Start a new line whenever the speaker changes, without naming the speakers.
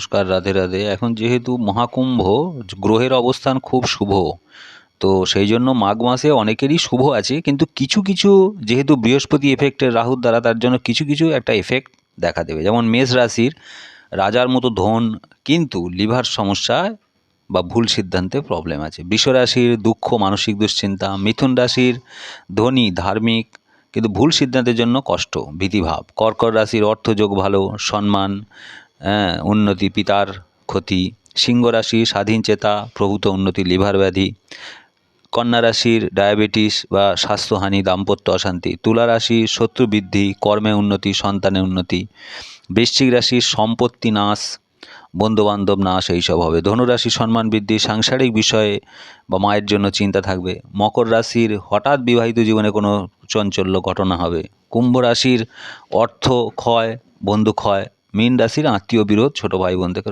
নমস্কার, রাধে রাধে। এখন যেহেতু মহাকুম্ভ, গ্রহের অবস্থান খুব শুভ, তো সেই জন্য মাঘ মাসে অনেকেরই শুভ আছে, কিন্তু কিছু কিছু, যেহেতু বৃহস্পতি এফেক্টের রাহুর দ্বারা, তার জন্য কিছু কিছু একটা এফেক্ট দেখা দেবে। যেমন মেষ রাশির রাজার মতো ধন, কিন্তু লিভার সমস্যা বা ভুল সিদ্ধান্তে প্রবলেম আছে। বৃষ রাশির দুঃখ, মানসিক দুশ্চিন্তা। মিথুন রাশির ধনী, ধার্মিক, কিন্তু ভুল সিদ্ধান্তের জন্য কষ্ট, ভীতিভাব। কর্কট রাশির অর্থযোগ ভালো, সম্মান, উন্নতি, পিতার ক্ষতি। সিংহ রাশি স্বাধীন চেতা, প্রভূত উন্নতি, লিভার ব্যাধি। কন্যা রাশির ডায়াবেটিস বা স্বাস্থ্যহানি, দাম্পত্য অশান্তি। তুলা রাশি শত্রু বৃদ্ধি, কর্মে উন্নতি, সন্তানে উন্নতি। বৃশ্চিক রাশির সম্পত্তি নাশ, বন্ধুবান্ধব নাশ, এইসব হবে। ধনুরাশি সম্মান বৃদ্ধি, সাংসারিক বিষয়ে বা মায়ের জন্য চিন্তা থাকবে। মকর রাশির হঠাৎ বিবাহিত জীবনে কোনো চঞ্চল্য ঘটনা হবে। কুম্ভ রাশির অর্থ ক্ষয়, বন্ধু ক্ষয়। মীন রাশির আত্মীয় বিরোধ, ছোট ভাই বোন থেকে।